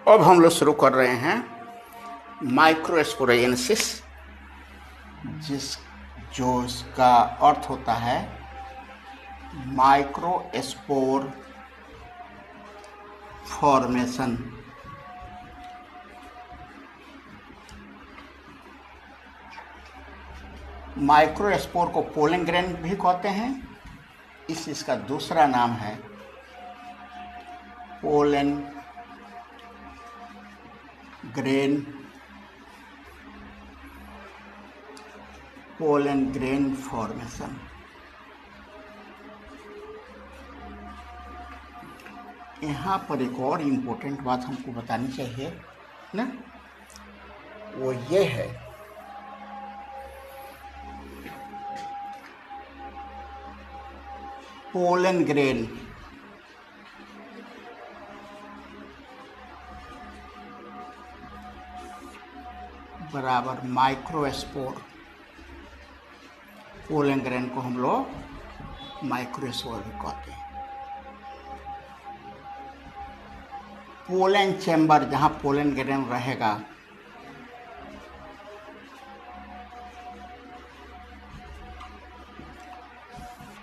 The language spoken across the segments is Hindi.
अब हम लोग शुरू कर रहे हैं माइक्रोस्पोरेंसिस, जो इसका अर्थ होता है माइक्रोस्पोर फॉर्मेशन। माइक्रोस्पोर को पोलन ग्रेन भी कहते हैं। इसका दूसरा नाम है पोलन ग्रेन फॉर्मेशन। यहाँ पर एक और इम्पोर्टेंट बात हमको बतानी चाहिए ना, वो ये है पोलन ग्रेन बराबर माइक्रोस्पोर। पोलन ग्रेन को हम लोग माइक्रोस्पोर भी कहते हैं। पोलन चैम्बर, जहाँ पोलन ग्रेन रहेगा,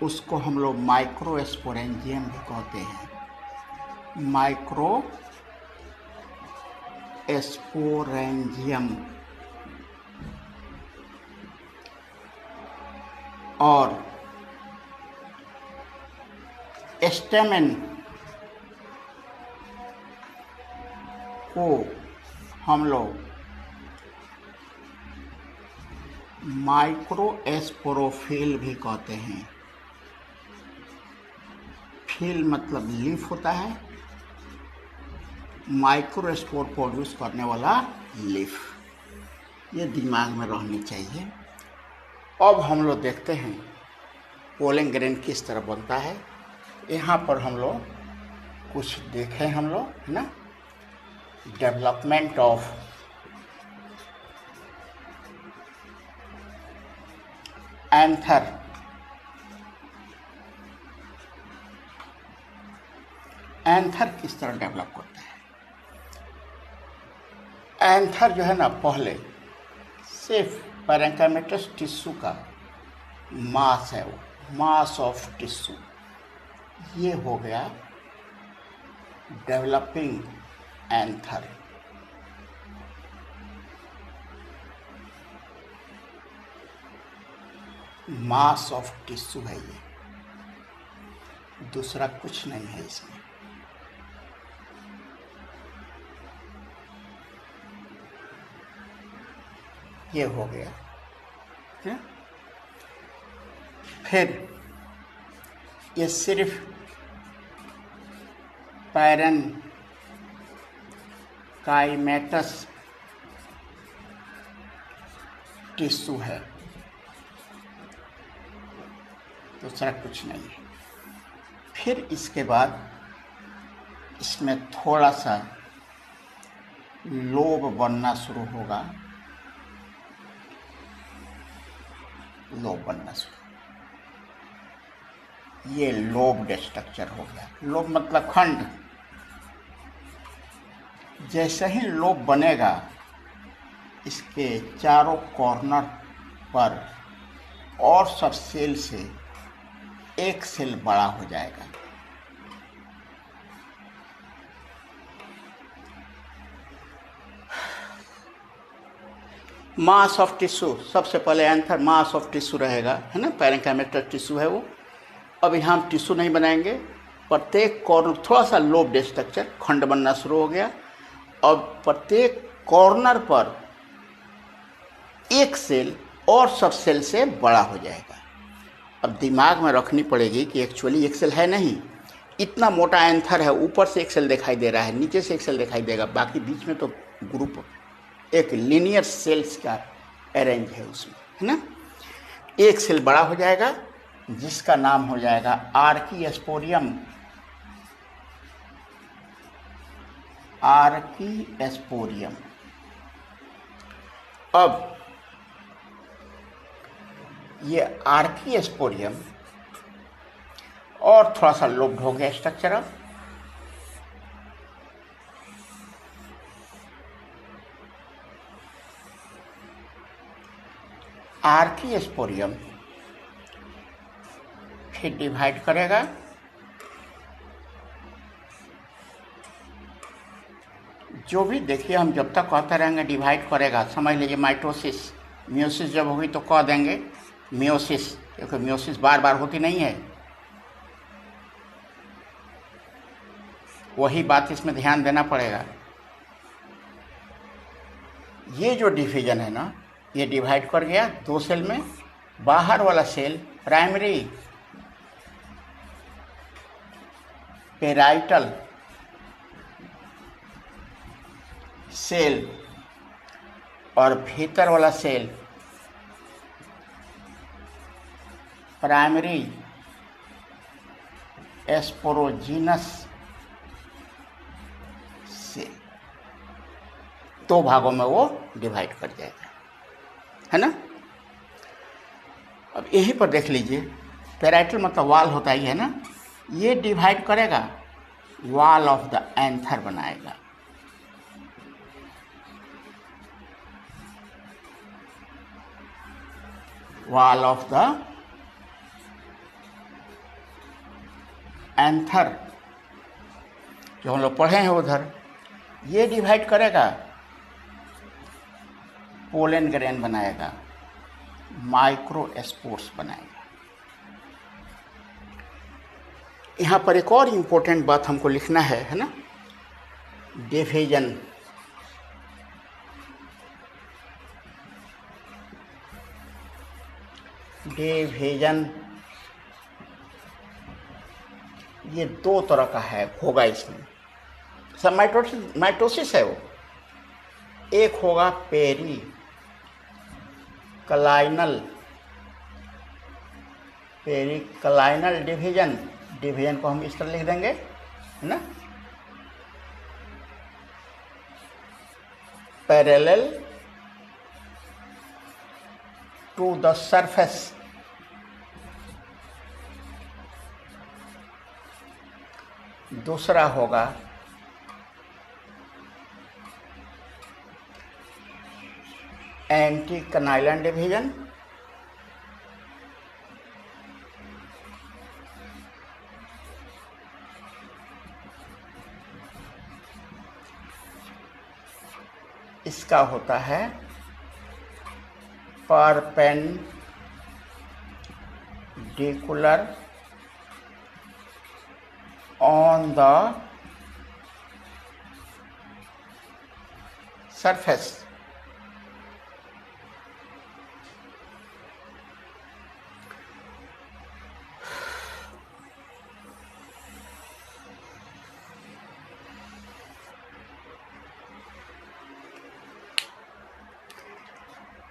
उसको हम लोग माइक्रोस्पोरेंजियम भी कहते हैं। माइक्रोस्पोरेंजियम। और स्टेमेन को हम लोग माइक्रोस्पोरोफिल भी कहते हैं। फिल मतलब लीफ होता है, माइक्रोस्पोर प्रोड्यूस करने वाला लीफ। ये दिमाग में रहनी चाहिए। अब हम लोग देखते हैं पोलन ग्रेन किस तरह बनता है। यहाँ पर हम लोग कुछ देखें, हम लोग है ना, डेवलपमेंट ऑफ एंथर। एंथर किस तरह डेवलप करता है। एंथर जो है ना, पहले सिर्फ पैरेंकाइमेटस टिश्यू का मास है, वो मास ऑफ टिश्यू। ये हो गया developing anther. Mass of tissue है ये, दूसरा कुछ नहीं है इसमें। ये हो गया है? फिर ये सिर्फ पैरेंकाइमेटस टिश्यू है, दूसरा कुछ नहीं है। फिर इसके बाद इसमें थोड़ा सा लोब बनना शुरू होगा। लोब बनना शुरू, ये लोब्ड स्ट्रक्चर हो गया। लोब मतलब खंड। जैसे ही लोब बनेगा, इसके चारों कॉर्नर पर और सब सेल से एक सेल बड़ा हो जाएगा। मास ऑफ टिश्यू, सबसे पहले एंथर मास ऑफ टिश्यू रहेगा, है ना, पैरेंकाइमेटस टिश्यू है वो। अब यहाँ हम टिश्यू नहीं बनाएंगे, प्रत्येक कॉर्नर थोड़ा सा लोब्ड स्ट्रक्चर, खंड बनना शुरू हो गया। अब प्रत्येक कॉर्नर पर एक सेल और सब सेल से बड़ा हो जाएगा। अब दिमाग में रखनी पड़ेगी कि एक्चुअली एक सेल है नहीं, इतना मोटा एंथर है, ऊपर से एक सेल दिखाई दे रहा है, नीचे से एक सेल दिखाई देगा, बाकी बीच में तो ग्रुप एक लीनियर सेल्स का अरेंज है उसमें, है ना। एक सेल बड़ा हो जाएगा जिसका नाम हो जाएगा आर्कीस्पोरियम। आर्कीस्पोरियम। अब ये आर्कीस्पोरियम और थोड़ा सा लोब्ड हो गया स्ट्रक्चर। अब आर्कियोस्पोरियम फिर डिवाइड करेगा जो भी देखिए हम जब तक कहते रहेंगे डिवाइड करेगा, समझ लीजिए माइटोसिस, मियोसिस जब होगी तो कह देंगे मियोसिस, क्योंकि मियोसिस बार बार होती नहीं है। वही बात इसमें ध्यान देना पड़ेगा। ये जो डिवीजन है ना, ये डिवाइड कर गया 2 सेल में। बाहर वाला सेल प्राइमरी पेराइटल सेल और भीतर वाला सेल प्राइमरी एस्पोरोजिनस सेल, 2 भागों में वो डिवाइड कर जाएगा, है ना। अब यहीं पर देख लीजिए, पेराइटल मतलब वाल होता ही है ना, ये डिवाइड करेगा, वॉल ऑफ द एंथर बनाएगा। वॉल ऑफ द एंथर जो हम लोग पढ़े हैं उधर, ये डिवाइड करेगा, पोलन ग्रेन बनाएगा, माइक्रोस्पोर्स बनाएगा। यहाँ पर एक और इम्पोर्टेंट बात हमको लिखना है ना, डिवीजन। डिवीजन ये 2 तरह का है, होगा इसमें। सब माइटोसिस है वो। एक होगा पेरी क्लाइनल डिवीजन। डिवीजन को हम इस तरह लिख देंगे, है ना, पैरेलल टू द सरफेस। दूसरा होगा एंटी कनाइलन डिवीजन। इसका होता है परपेंडिकुलर ऑन द सरफेस।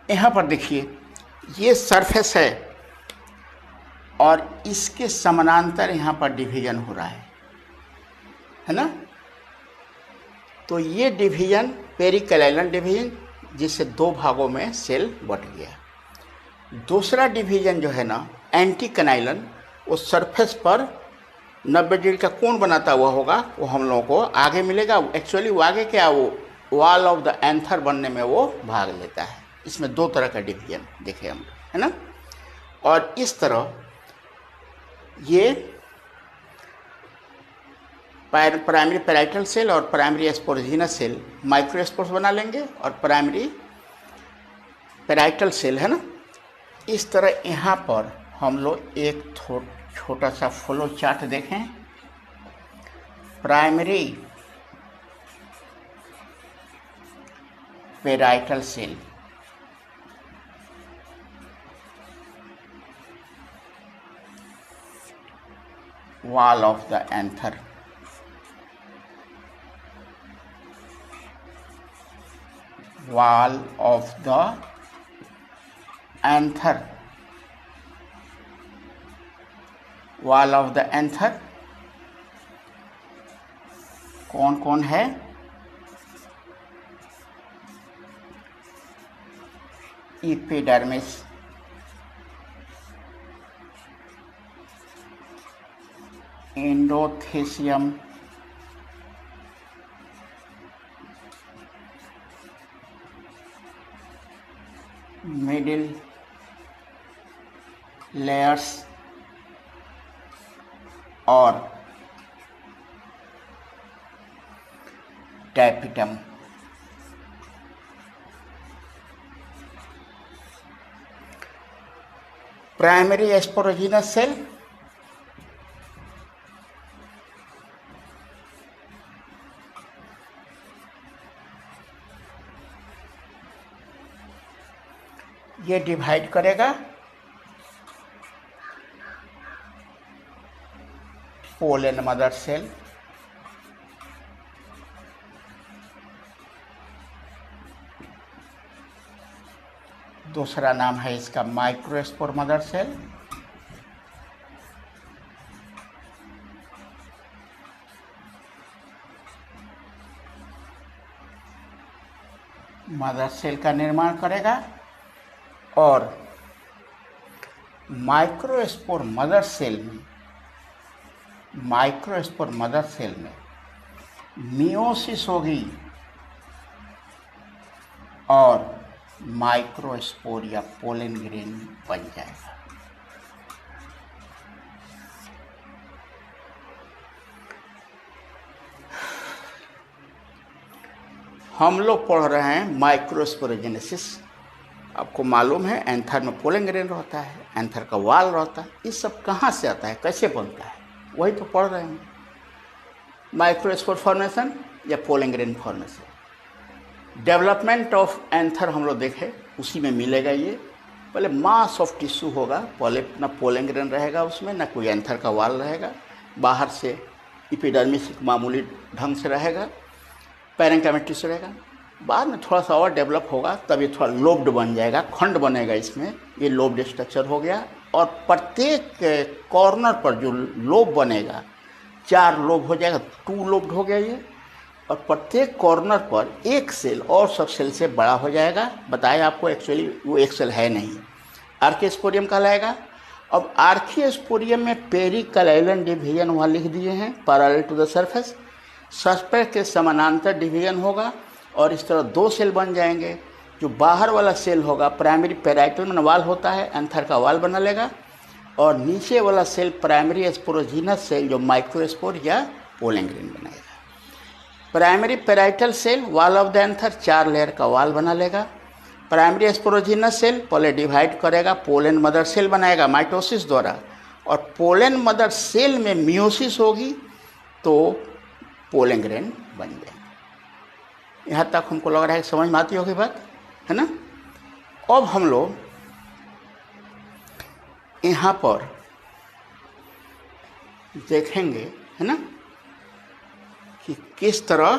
यहाँ पर देखिए, ये सरफेस है और इसके समानांतर यहाँ पर डिवीजन हो रहा है ना। तो ये डिवीजन पेरिक्लाइनल डिवीजन, जिससे 2 भागों में सेल बट गया। दूसरा डिवीजन जो है ना, एंटी कनाइलन, वो सरफेस पर 90 डिग्री का कोण बनाता हुआ होगा, वो हम लोगों को आगे मिलेगा। एक्चुअली वो आगे क्या, वो वॉल ऑफ द एंथर बनने में वो भाग लेता है। इसमें 2 तरह का डिवीजन देखे हम, है ना। और इस तरह ये प्राइमरी पेराइटल सेल और प्राइमरी एस्पोरोजिनस सेल माइक्रोस्पोर्स बना लेंगे, और प्राइमरी पेराइटल सेल, है ना। इस तरह यहाँ पर हम लोग एक छोटा सा फ्लो चार्ट देखें। Primary parietal cell, wall of the anther, wall of the anther, wall of the anther कौन कौन है? एपिडर्मिस, एंडोथेसियम, मिडिल लेयर्स और टैपिटम। प्राइमरी एस्पोरोजिनस सेल, ये डिवाइड करेगा पोलन मदर सेल, दूसरा नाम है इसका microspore mother cell, mother cell का निर्माण करेगा और माइक्रोस्पोर मदर सेल में मियोसिस होगी और माइक्रोस्पोर या पोलन ग्रेन बन जाएगा। हम लोग पढ़ रहे हैं माइक्रोस्पोरोजेनेसिस। आपको मालूम है एंथर में पोलन ग्रेन रहता है, एंथर का वाल रहता है। ये सब कहाँ से आता है, कैसे बनता है, वही तो पढ़ रहे हैं। माइक्रोस्पोर फॉर्मेशन या pollen grain formation, development of anther हम लोग देखें, उसी में मिलेगा ये। पहले मास ऑफ टिश्यू होगा, पहले ना पोलन ग्रेन रहेगा उसमें, ना कोई एंथर का वाल रहेगा, बाहर से एपिडर्मिस मामूली ढंग से रहेगा, पैरेंकाइमेटिक टिश्यू रहेगा। बाद में थोड़ा सा और डेवलप होगा, तब ये थोड़ा लोब्ड बन जाएगा, खंड बनेगा इसमें, ये लोब्ड स्ट्रक्चर हो गया। और प्रत्येक कॉर्नर पर जो लोब बनेगा, 4 लोब हो जाएगा, 2 लोब्ड हो गया ये। और प्रत्येक कॉर्नर पर एक सेल और सब सेल से बड़ा हो जाएगा। बताया आपको, एक्चुअली वो एक सेल है नहीं, आर्कियोस्पोरियम कहलाएगा। अब आर्कियोस्पोरियम में पेरिकैलाइन डिवीजन वहाँ लिख दिए हैं, parallel to the surface, surface के समानांतर डिवीजन होगा और इस तरह 2 सेल बन जाएंगे। जो बाहर वाला सेल होगा प्राइमरी पेराइटल में वाल होता है, एंथर का वाल बना लेगा, और नीचे वाला सेल प्राइमरी एस्पोरोजिनस सेल जो माइक्रोस्पोर या पोलन ग्रेन बनाएगा। Primary parietal cell wall of the anther 4 layer का वाल बना लेगा। प्राइमरी एस्पोरोजिनस सेल पहले डिवाइड करेगा, पोलन मदर सेल बनाएगा माइटोसिस द्वारा, और पोलन मदर सेल में मियोसिस होगी तो पोलन ग्रेन बन जाएंगे। यहाँ तक हमको लग रहा है कि समझ में आती होगी बात, है ना। अब हम लोग यहाँ पर देखेंगे, है ना, कि किस तरह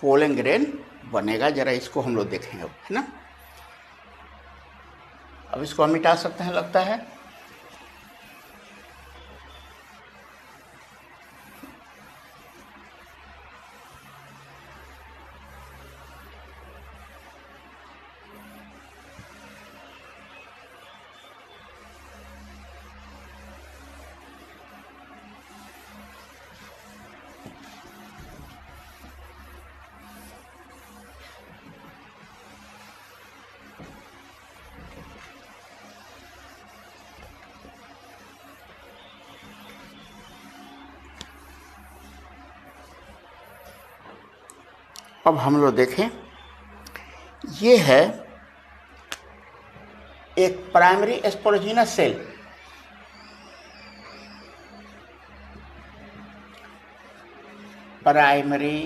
पोलन ग्रेन बनेगा। जरा इसको हम लोग देखेंगे, है ना। अब इसको हम मिटा सकते हैं लगता है। अब हम लोग देखें, ये है एक primary sporogenous cell. Primary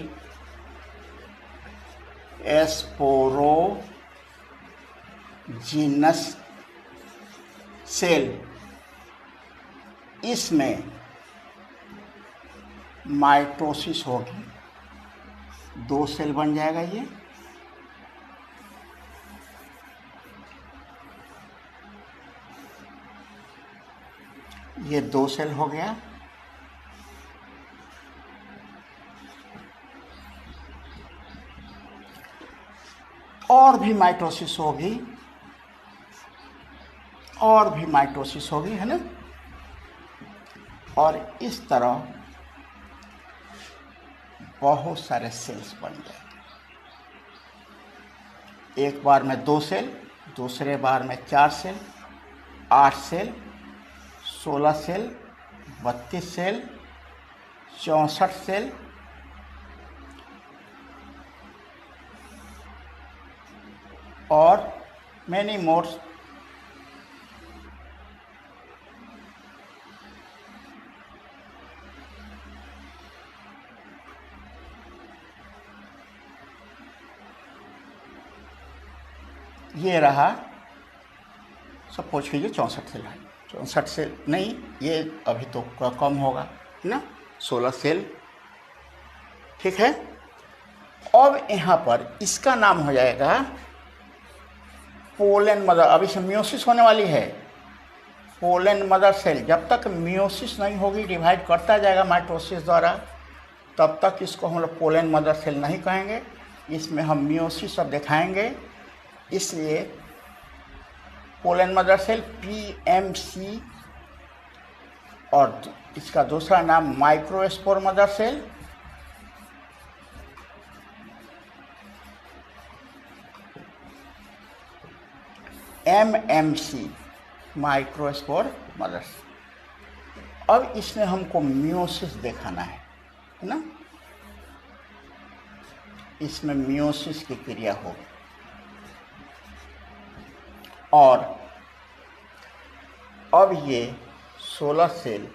sporogenous cell, इसमें माइटोसिस होगी, 2 सेल बन जाएगा ये 2 सेल हो गया। और भी माइटोसिस होगी, है ना। और इस तरह बहुत सारे सेल्स बन जाएंगे। एक बार में 2 सेल, दूसरे बार में 4 cell, 8 cell, 16 cell, 32 cell, 64 cell, और मैनी मोर। ये रहा, सपोज कीजिए 64 सेल है, 64 सेल नहीं, ये अभी तो कम होगा है ना, 16 सेल, ठीक है। अब यहाँ पर इसका नाम हो जाएगा पोलन मदर। अब इसमें मियोसिस होने वाली है, पोलन मदर सेल। जब तक मियोसिस नहीं होगी, डिवाइड करता जाएगा माइटोसिस द्वारा, तब तक इसको हम लोग पोलन मदर सेल नहीं कहेंगे। इसमें हम मियोसिस अब दिखाएंगे, इसलिए पोलन मदर सेल PMC, और इसका दूसरा नाम microspore mother cell, MMC, microspore mother cell. अब इसमें हमको मियोसिस दिखाना है ना, इसमें मियोसिस की क्रिया होगी। और अब ये 16 सेल,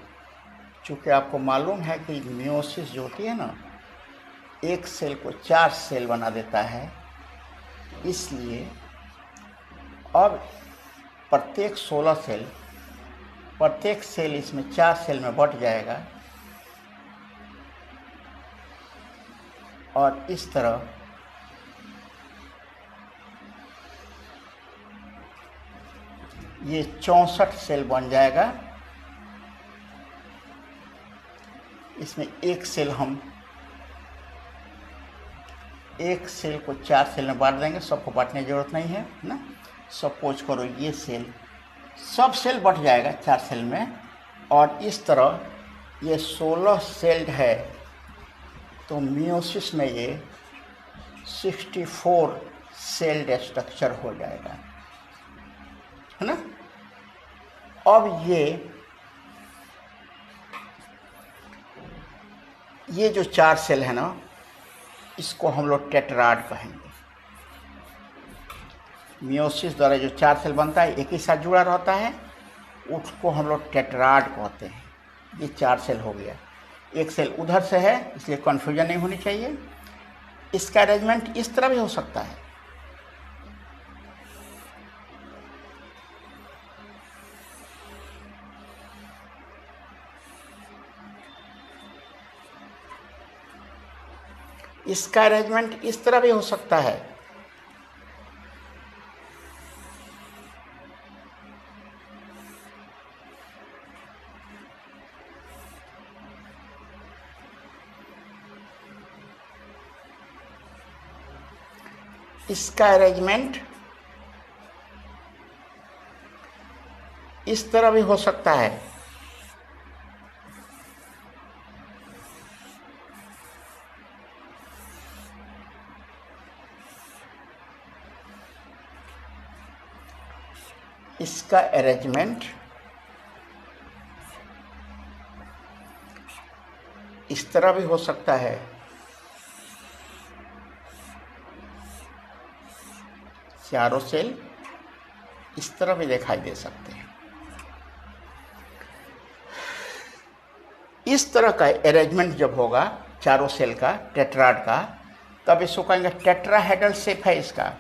चूँकि आपको मालूम है कि मियोसिस जो होती है ना, एक सेल को 4 सेल बना देता है, इसलिए अब प्रत्येक 16 सेल, प्रत्येक सेल इसमें 4 सेल में बट जाएगा, और इस तरह ये 64 सेल बन जाएगा। इसमें एक सेल को 4 सेल में बांट देंगे, सबको बांटने की जरूरत नहीं है ना। सपोज करो ये सेल, सब सेल बट जाएगा 4 सेल में, और इस तरह ये 16 सेल्ड है, तो मियोसिस में ये 64 सेल्ड स्ट्रक्चर हो जाएगा, है ना। अब ये जो 4 सेल है ना, इसको हम लोग टेट्राड कहेंगे। मियोसिस द्वारा जो 4 सेल बनता है, एक ही साथ जुड़ा रहता है, उसको हम लोग टेट्राड कहते हैं। ये 4 सेल हो गया, एक सेल उधर से है, इसलिए कन्फ्यूजन नहीं होनी चाहिए। इसका अरेंजमेंट इस तरह भी हो सकता है, इसका अरेंजमेंट इस तरह भी हो सकता है। इसका अरेंजमेंट इस तरह भी हो सकता है। इसका अरेंजमेंट इस तरह भी हो सकता है। चारों सेल इस तरह भी दिखाई दे सकते हैं। इस तरह का अरेंजमेंट जब होगा चारों सेल का, टेट्राड का, तब इसको कहेंगे टेट्राहेड्रल शेप है इसका,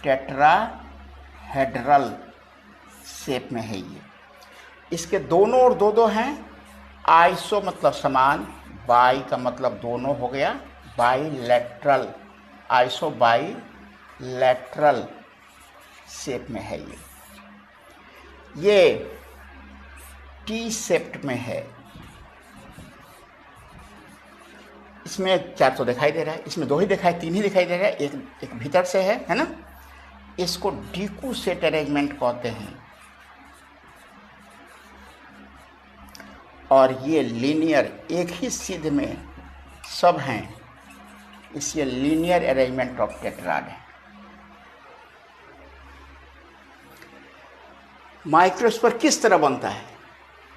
टेट्राहेड्रल शेप में है ये। इसके दोनों और दो हैं। आइसो मतलब समान, बाई का मतलब दोनों हो गया, बाईलैटरल, आइसो बाईलैटरल शेप में है ये टी शेप्ड में है। इसमें 4 तो दिखाई दे रहा है, इसमें 2 ही दिखाई, 3 ही दिखाई दे रहा है, एक भीतर से है ना। इसको डीकू सेट अरेंजमेंट कहते हैं, और ये लीनियर एक ही सीध में सब हैं, इसलिए लीनियर अरेंजमेंट ऑफ टेट्राड है। माइक्रोस्पोर किस तरह बनता है?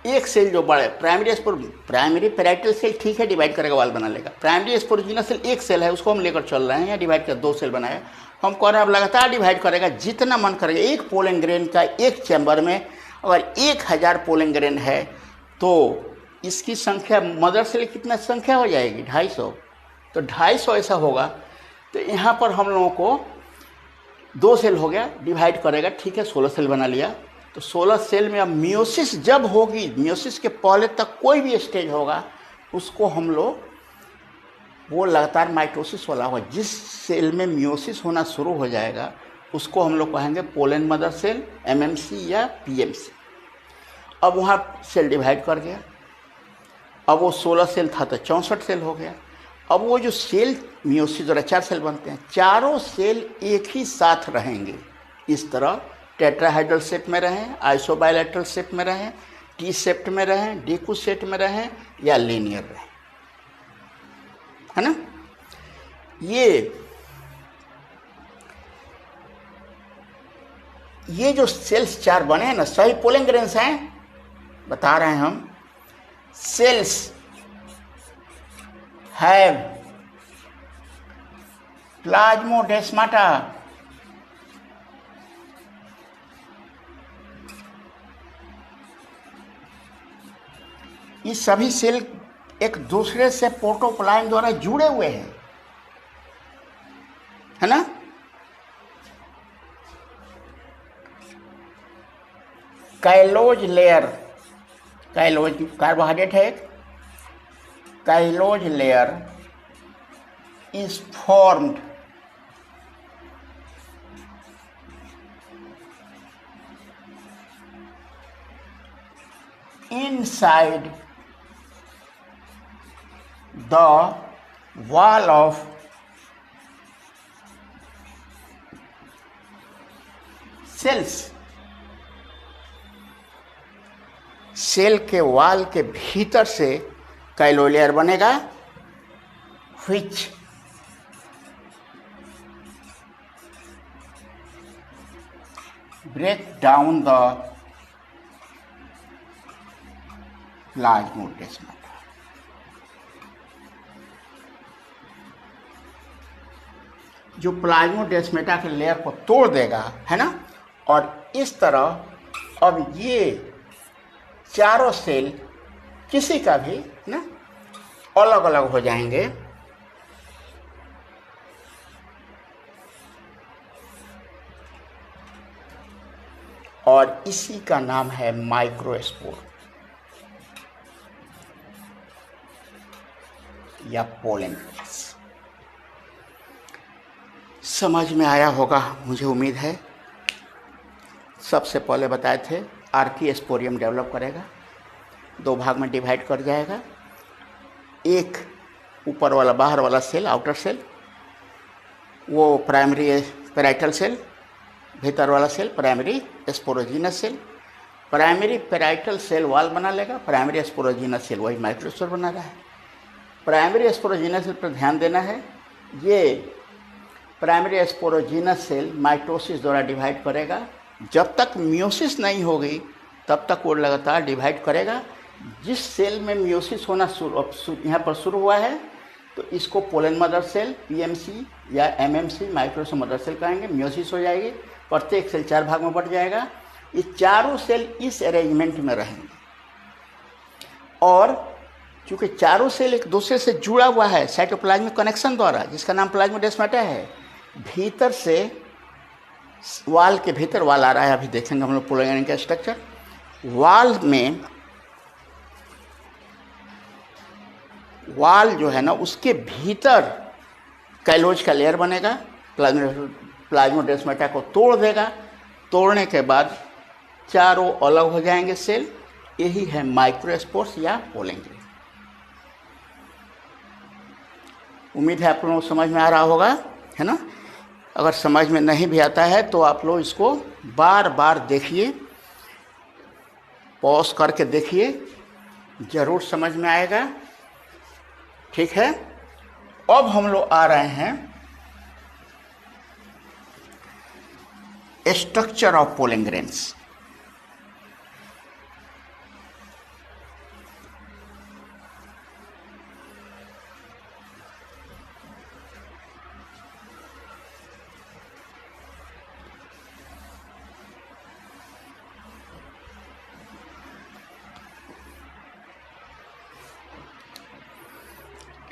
एक सेल जो बड़ा है, प्राइमरी पेराइटल सेल ठीक है, डिवाइड करेगा, वाल बना लेगा। प्राइमरी स्पोरोजिनस सेल एक सेल है, उसको हम लेकर चल रहे हैं, या डिवाइड कर 2 सेल बनाया, हम कह रहे हैं अब लगातार डिवाइड करेगा, जितना मन करेगा। एक पोलन ग्रेन का एक चैम्बर में अगर 1000 पोलन ग्रेन है तो इसकी संख्या मदर सेल कितना संख्या हो जाएगी? 250। तो 250 ऐसा होगा। तो यहाँ पर हम लोगों को 2 सेल हो गया, डिवाइड करेगा, ठीक है, 16 सेल बना लिया। तो 16 सेल में अब मियोसिस जब होगी, मियोसिस के पहले तक कोई भी स्टेज होगा उसको हम लोग, वो लगातार माइटोसिस वाला होगा। जिस सेल में मियोसिस होना शुरू हो जाएगा उसको हम लोग कहेंगे पोलन मदर सेल, एमएमसी या पीएमसी। अब वहाँ सेल डिवाइड कर गया, अब वो 16 सेल था तो 64 सेल हो गया। अब वो जो सेल मियोसिस द्वारा 4 सेल बनते हैं, चारों सेल एक ही साथ रहेंगे, इस तरह टेट्राहाइड्रल शेप में रहें, आइसोबायलैटरल शेप में रहें, टी शेप में रहें, डिकू शेप में रहें या लीनियर रहें, है ना। ये जो सेल्स 4 बने हैं ना, सही पोलन ग्रेन्स हैं, बता रहे हैं हम। सेल्स हैव प्लाज्मोडेस्माटा, ये सभी सेल एक दूसरे से प्रोटोप्लाज्म द्वारा जुड़े हुए हैं, है ना। काइलोज लेयर, काइलोज कार्बोहाइड्रेट है, callose layer is formed inside the wall of cells, cell के वाल के भीतर से काइलोज लेयर बनेगा, which break down the plasmodesmata. जो प्लाज्मोडेस्माटा के लेयर को तोड़ देगा, है ना। और इस तरह अब ये चारों सेल किसी का भी ना अलग अलग हो जाएंगे, और इसी का नाम है माइक्रोस्पोर या पोलन ग्रेन्स। समझ में आया होगा मुझे उम्मीद है। सबसे पहले बताए थे आर्किस्पोरियम डेवलप करेगा, 2 भाग में डिवाइड कर जाएगा। एक ऊपर वाला बाहर वाला सेल, आउटर सेल, वो प्राइमरी पेराइटल सेल, भीतर वाला cell primary sporogenous cell. Primary parietal cell wall बना लेगा, प्राइमरी स्पोरोजिनस सेल वही माइक्रोस्पोर बना रहा है। प्राइमरी स्पोरोजिनस सेल पर ध्यान देना है, ये प्राइमरी स्पोरोजिनस सेल माइटोसिस द्वारा डिवाइड करेगा। जब तक मियोसिस नहीं होगी तब तक वो लगातार डिवाइड करेगा। जिस सेल में मियोसिस होना यहाँ पर शुरू हुआ है तो इसको पोलन मदर सेल, पीएमसी या एमएमसी माइक्रोस्पोर मदर सेल कहेंगे। मियोसिस हो जाएगी, प्रत्येक सेल 4 भाग में बढ़ जाएगा। ये चारों सेल इस अरेंजमेंट में रहेंगे, और चूँकि चारों सेल एक दूसरे से जुड़ा हुआ है साइटोप्लाज्मिक कनेक्शन द्वारा, जिसका नाम प्लाज्मोडेस्माटा है, भीतर से वाल के भीतर, वाल आ रहा है, अभी देखेंगे हम लोग पोलन ग्रेन का स्ट्रक्चर। वाल जो है ना, उसके भीतर काइलोज का लेयर बनेगा, प्लाज्मोडेस्माटा को तोड़ देगा। तोड़ने के बाद चारों अलग हो जाएंगे सेल, यही है माइक्रोस्पोर्स या पोलन ग्रेन। उम्मीद है आप लोगों को समझ में आ रहा होगा, है ना। अगर समझ में नहीं भी आता है तो आप लोग इसको बार बार देखिए, पॉज करके देखिए, ज़रूर समझ में आएगा, ठीक है। अब हम लोग आ रहे हैं structure of pollen grains.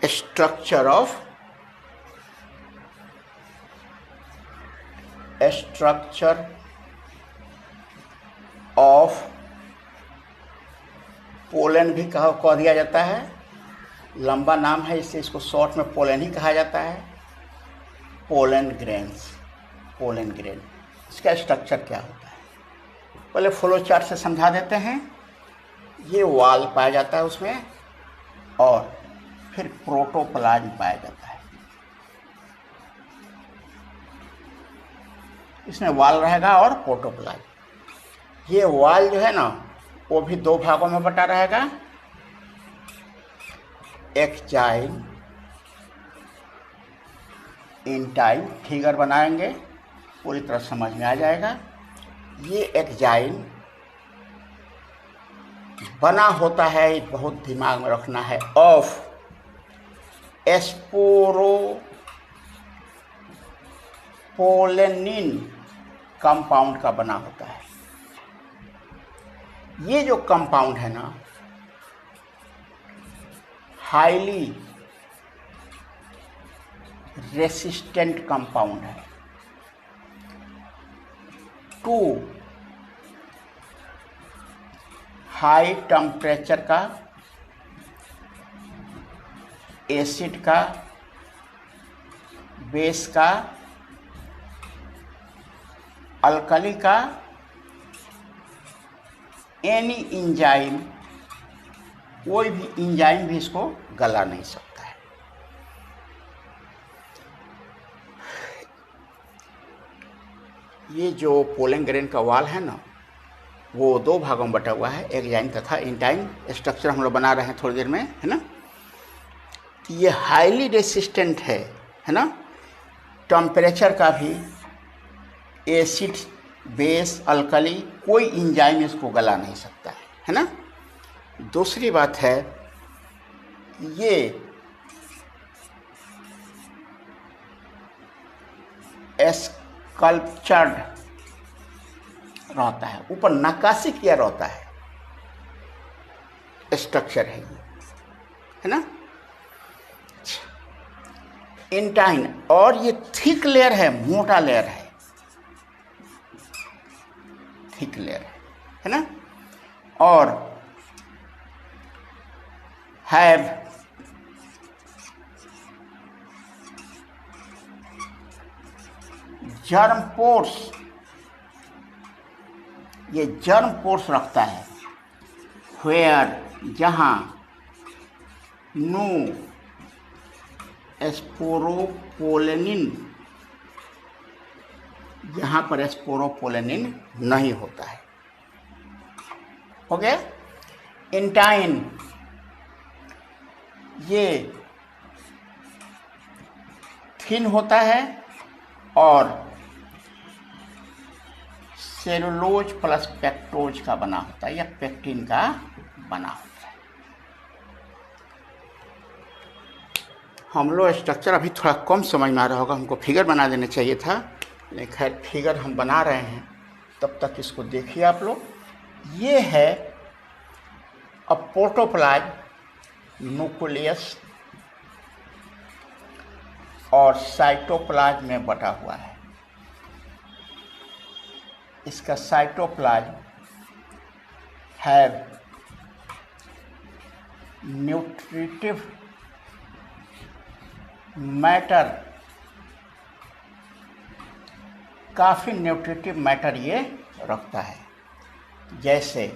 structure of pollen भी कह दिया जाता है, लंबा नाम है इससे इसको शॉर्ट में पोलन ही कहा जाता है। पोलन ग्रेन, इसका स्ट्रक्चर क्या होता है पहले फ्लो चार्ट से समझा देते हैं। ये वाल पाया जाता है उसमें, और फिर प्रोटोप्लाज्म पाया जाता है। इसमें वाल रहेगा और प्रोटोप्लाज्म। ये वाल जो है ना वो भी दो भागों में बटा रहेगा, एक्जाइल इंटाइल। फिगर बनाएंगे पूरी तरह समझ में आ जाएगा। ये एक्जाइल बना होता है, बहुत दिमाग में रखना है, ऑफ स्पोरोपोलेनिन कंपाउंड का बना होता है। ये जो कंपाउंड है ना हाईली रेसिस्टेंट कंपाउंड है टू हाई टेम्परेचर का, एसिड का, बेस का, अल्कली का, एनी इंजाइम, कोई भी इंजाइम भी इसको गला नहीं सकता है। ये जो पोलन ग्रेन का वाल है ना वो दो भागों में बटा हुआ है, एक्जाइम तथा इंटाइम। स्ट्रक्चर हम लोग बना रहे हैं थोड़ी देर में, है ना। ये हाईली रेसिस्टेंट है ना, टेम्परेचर का भी, एसिड, बेस, अल्कली, कोई इंजाइम इसको गला नहीं सकता है ना। दूसरी बात है ये स्कल्पचर्ड रहता है, ऊपर नक्काशी किया रहता है, स्ट्रक्चर है ये, है ना। इंटाइन, और ये थिक लेयर है, मोटा लेयर है, थिक लेयर है ना। और हैव जर्म पोर्स, ये जर्म पोर्स रखता है, वेयर, जहाँ, नो स्पोरोपोलेनिन, यहाँ पर स्पोरोपोलेनिन नहीं होता है। हो गया। इंटाइन, ये थिन होता है और सेलुलोज प्लस पेक्टोज का बना होता है या पेक्टिन का बना होता है। हम लोग स्ट्रक्चर अभी थोड़ा कम समझ में आ रहा होगा, हमको फिगर बना देना चाहिए था, लेकिन खैर फिगर हम बना रहे हैं, तब तक इसको देखिए आप लोग। ये है अब प्रोटोप्लाज्म, न्यूक्लियस और साइटोप्लाज्म में बटा हुआ है। इसका साइटोप्लाज्म हैव न्यूट्रिटिव मैटर, काफ़ी न्यूट्रिटिव मैटर ये रखता है, जैसे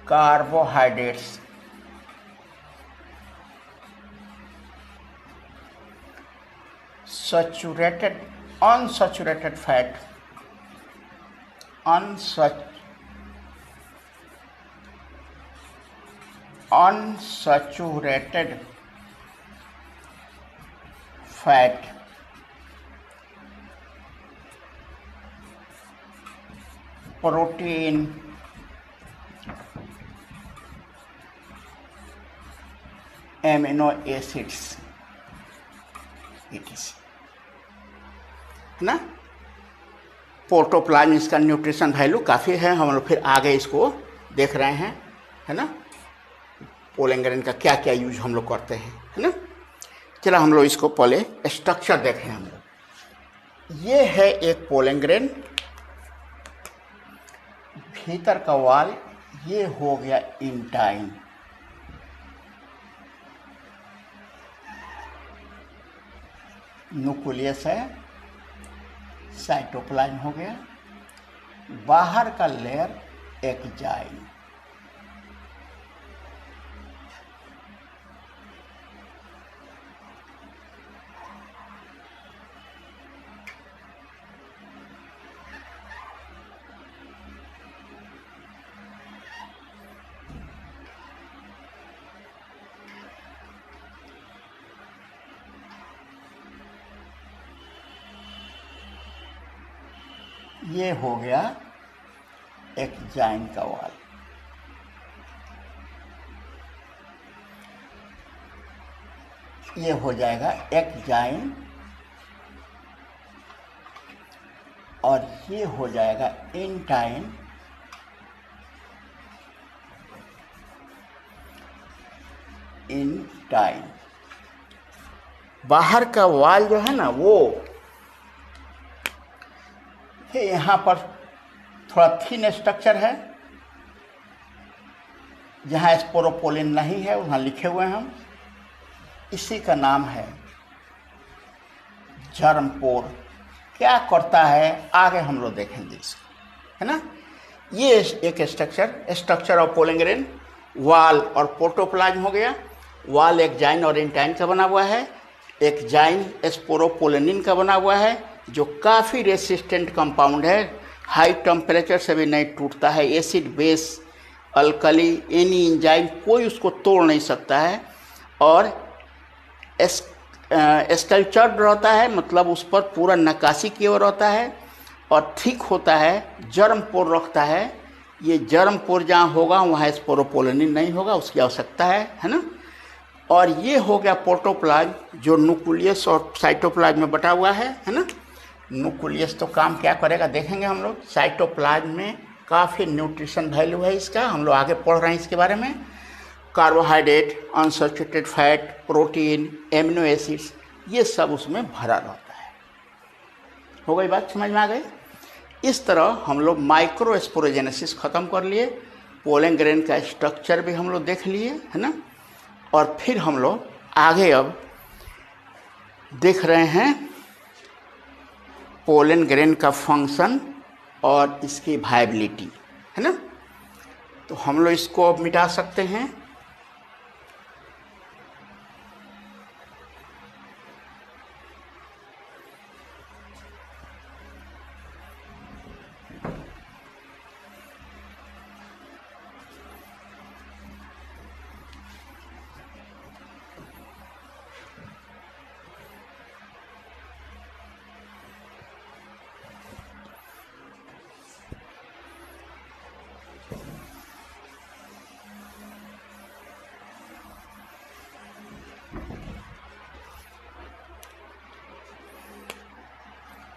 carbohydrates, saturated, unsaturated fat, unsaturated fat, protein, amino acids, etc. है ना। प्रोटोप्लाज्म, इसका न्यूट्रिशन वैल्यू काफ़ी है, हम लोग फिर आगे इसको देख रहे हैं, है ना। पोलन ग्रेन का क्या क्या यूज हम लोग करते हैं, है ना। चलो हम लोग इसको पहले स्ट्रक्चर देखें हम लोग। ये है एक पोलन ग्रेन, भीतर का वाल ये हो गया इंटाइन, न्यूक्लियस है, साइटोप्लाज्म हो गया, बाहर का लेयर एक्जाइम। ये हो गया एक्जाइन का वाल। ये हो जाएगा एक्जाइन और ये हो जाएगा इंटाइन। इंटाइन बाहर का वाल जो है ना वो यहाँ पर थोड़ा थिन स्ट्रक्चर है, जहाँ स्पोरोपोलिन नहीं है वहाँ लिखे हुए हैं हम। इसी का नाम है जर्मपोर। क्या करता है आगे हम लोग देखेंगे इसको, है ना। ये एक स्ट्रक्चर ऑफ पोलन ग्रेन, वाल और प्रोटोप्लाज्म हो गया। वाल एक्जाइन और इंटाइन का बना हुआ है, एक्जाइन स्पोरोपोलिन का बना हुआ है, जो काफ़ी रेसिस्टेंट कंपाउंड है, हाई टेम्परेचर से भी नहीं टूटता है। Acid base alkali any enzyme कोई उसको तोड़ नहीं सकता है, और स्कल्पचर्ड रहता है, मतलब उस पर पूरा नक्काशी किया हुआ रहता है, और थिक होता है, जर्म पोर रखता है। ये जर्म पोर जहाँ होगा वहाँ स्पोरोपोलिन नहीं होगा, उसकी आवश्यकता है ना। और ये हो गया प्रोटोप्लाज्म, जो न्यूक्लियस और साइटोप्लाज्म में बटा हुआ है ना। न्यूक्लियस तो काम क्या करेगा देखेंगे हम लोग। साइटोप्लाज्म में काफ़ी न्यूट्रिशन वैल्यू है इसका, हम लोग आगे पढ़ रहे हैं इसके बारे में। Carbohydrate, unsaturated fat, protein, amino acids, ये सब उसमें भरा रहता है। हो गई बात, समझ में आ गई। इस तरह हम लोग माइक्रोस्पोरोजेनेसिस ख़त्म कर लिए, पोलन ग्रेन का स्ट्रक्चर भी हम लोग देख लिए, है ना। और फिर हम लोग आगे अब देख रहे हैं पोलन ग्रेन का फंक्शन और इसकी वायबिलिटी, है ना। तो हम लोग इसको अब मिटा सकते हैं।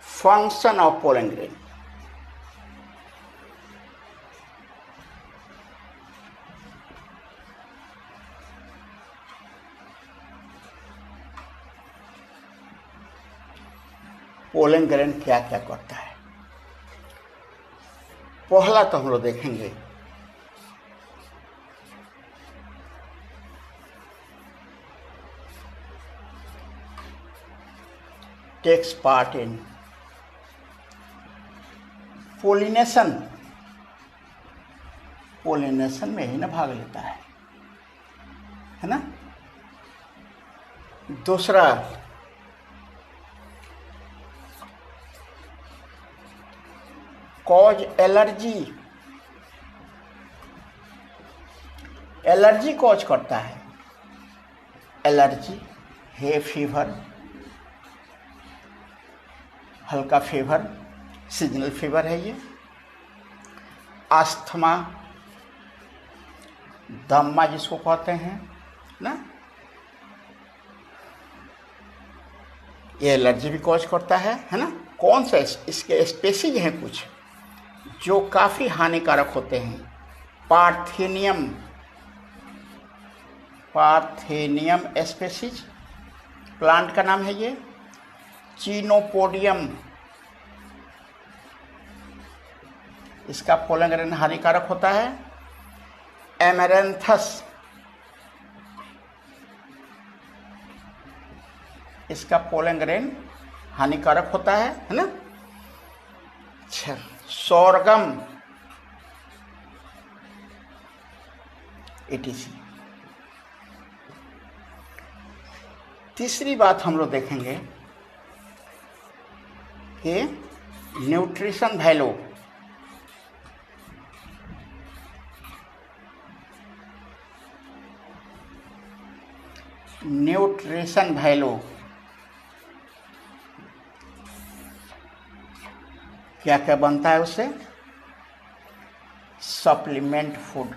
Function of pollen grain. Pollen grain क्या क्या करता है, पहला तो हम लोग देखेंगे takes part in pollination. Pollination में ही ना भाग लेता है ना। दूसरा कॉज एलर्जी। एलर्जी कॉज करता है, एलर्जी है फीवर, हल्का फीवर, सीजनल फीवर है ये। अस्थमा, दम्मा जिसको कहते हैं ना, ये एलर्जी भी कॉज करता है ना। कौन सा इसके स्पेसीज हैं कुछ जो काफ़ी हानिकारक होते हैं। पार्थेनियम पार्थेनियम स्पेसीज, प्लांट का नाम है ये। चिनोपोडियम, इसका पोलन ग्रेन हानिकारक होता है। एमेरेंथस, इसका पोलन ग्रेन हानिकारक होता है ना। अच्छा, सोरगम etc। तीसरी बात हम लोग देखेंगे कि न्यूट्रिशन वैल्यू। न्यूट्रिशन वैल्यू क्या क्या बनता है उससे? Supplement food,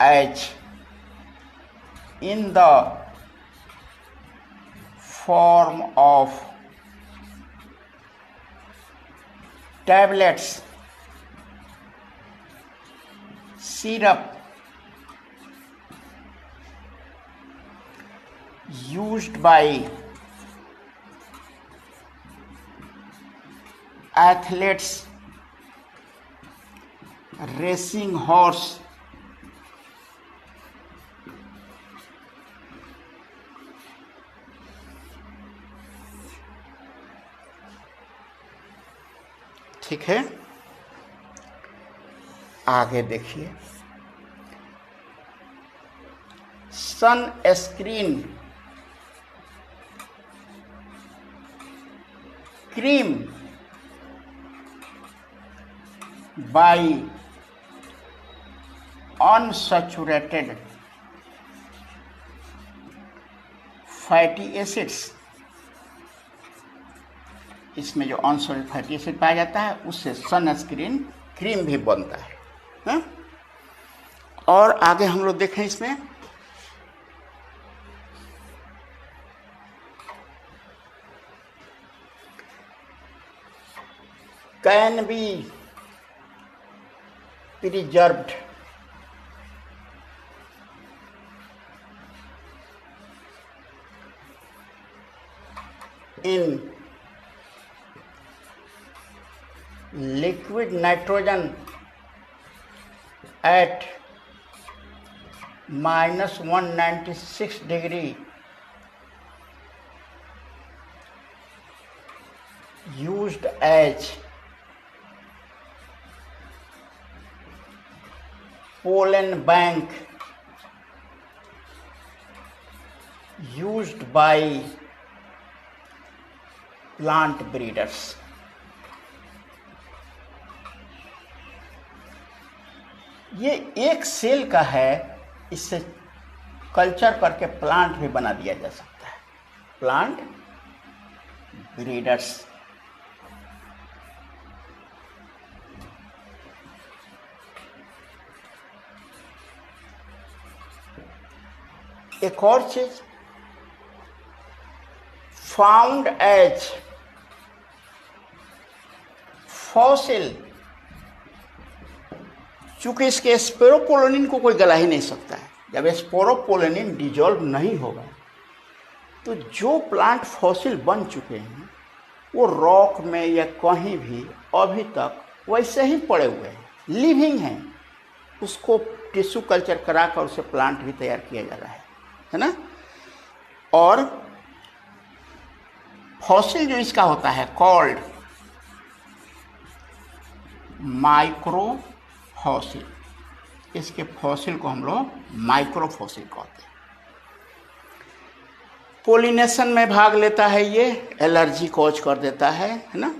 as in the form of tablets, syrup, used by athletes, racing horse, ठीक है। आगे देखिए, sunscreen cream by unsaturated fatty acids, इसमें जो अनसैचुरेटेड फैटी एसिड पाया जाता है उससे सनस्क्रीन क्रीम भी बनता है। और आगे हम लोग देखें इसमें can be preserved in liquid nitrogen at -196 degree, used as pollen bank, used by plant breeders। ये एक सेल का है, इससे कल्चर करके प्लांट भी बना दिया जा सकता है। Plant breeders. एक और चीज, फाउंड एज फॉसिल, चूंकि इसके स्पोरोपोलेनिन को कोई गला ही नहीं सकता है। जब स्पोरोपोलेनिन डिजॉल्व नहीं होगा तो जो प्लांट फॉसिल बन चुके हैं वो रॉक में या कहीं भी अभी तक वैसे ही पड़े हुए हैं, लिविंग हैं। उसको टिश्यू कल्चर कराकर उसे प्लांट भी तैयार किया जा रहा है ना। और फॉसिल जो इसका होता है कॉल्ड माइक्रो फॉसिल, इसके फॉसिल को हम लोग माइक्रो फॉसिल कहते हैं। पोलिनेशन में भाग लेता है, ये एलर्जी कॉज कर देता है ना।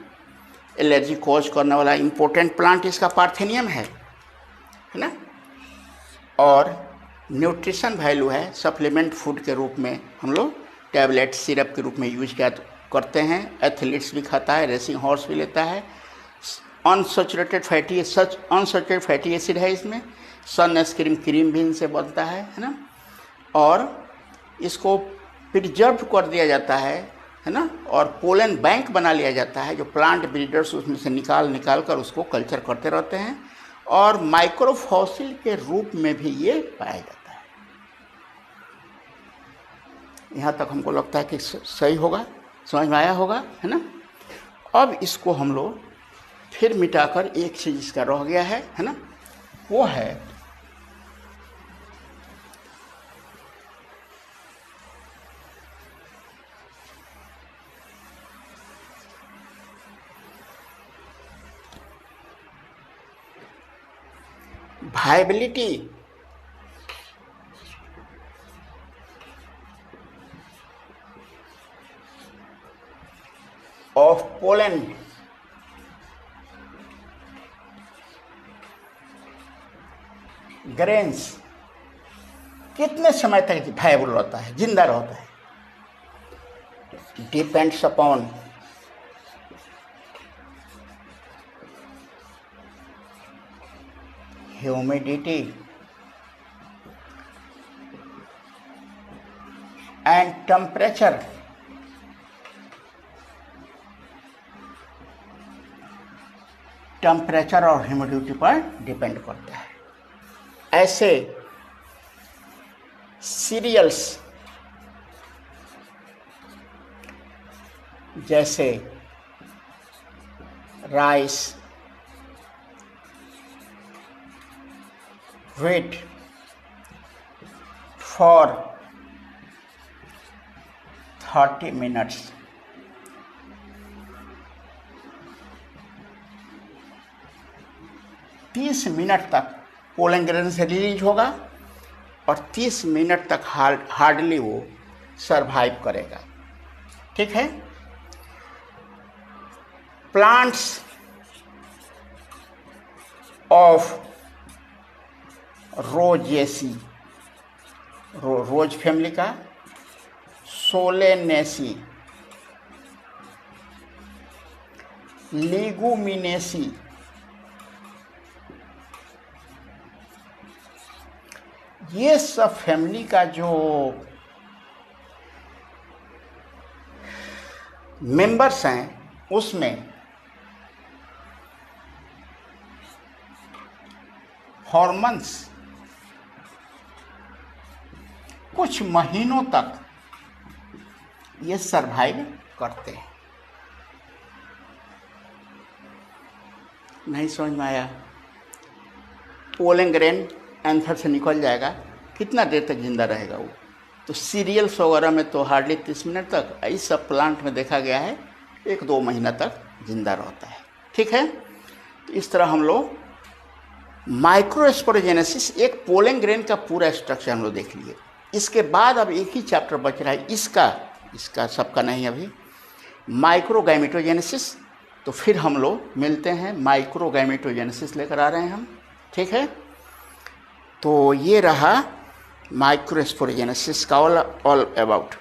एलर्जी कॉज करने वाला इंपॉर्टेंट प्लांट इसका पार्थेनियम है ना। और न्यूट्रिशन वैल्यू है, सप्लीमेंट फूड के रूप में हम लोग टैबलेट सिरप के रूप में यूज करते हैं। एथलीट्स भी खाता है, रेसिंग हॉर्स भी लेता है। अनसैचुरेटेड फैटी एसिड है इसमें। सनस्क्रीन क्रीम भी इनसे बनता है ना। और इसको प्रिजर्व कर दिया जाता है है ना, और पोलन बैंक बना लिया जाता है, जो प्लांट ब्रीडर्स उसमें से निकाल कर उसको कल्चर करते रहते हैं, और माइक्रोफॉसिल के रूप में भी ये पाया जाता है। यहाँ तक हमको लगता है कि सही होगा, समझ में आया होगा, है ना। अब इसको हम लोग फिर मिटाकर एक चीज इसका रह गया है ना, वो है viability of pollen ग्रेन्स कितने समय तक वायबल रहता है, जिंदा रहता है, depends upon humidity and temperature. Temperature और ह्यूमिडिटी पर डिपेंड करता है। ऐसे सीरियल्स जैसे राइस, व्हीट फॉर 30 मिनट्स, तीस मिनट तक पोलन ग्रेन से रिलीज होगा और 30 मिनट तक हार्डली वो सरवाइव करेगा। ठीक है। Plants of Rosaceae, rose family का, सोलेनेसी, लिगुमिनेसी, ये सब फैमिली का जो मेंबर्स हैं उसमें हॉर्मोन्स कुछ महीनों तक ये सरवाइव करते हैं। नहीं समझ में आया? पोलन ग्रेन एंथर से निकल जाएगा, कितना देर तक जिंदा रहेगा वो? तो सीरियल्स वगैरह में तो हार्डली 30 मिनट तक, इस सब प्लांट में देखा गया है 1-2 महीना तक जिंदा रहता है। ठीक है। तो इस तरह हम लोग माइक्रोस्पोरोजेनेसिस, एक पोलन ग्रेन का पूरा स्ट्रक्चर हम लोग देख लिए। इसके बाद अब एक ही चैप्टर बच रहा है इसका सबका नहीं अभी, माइक्रोगैमेटोजेनेसिस। तो फिर हम लोग मिलते हैं, माइक्रोगैमेटोजेनेसिस लेकर आ रहे हैं हम। ठीक है। तो ये रहा माइक्रोस्पोरोजेनेसिस का ऑल अबाउट।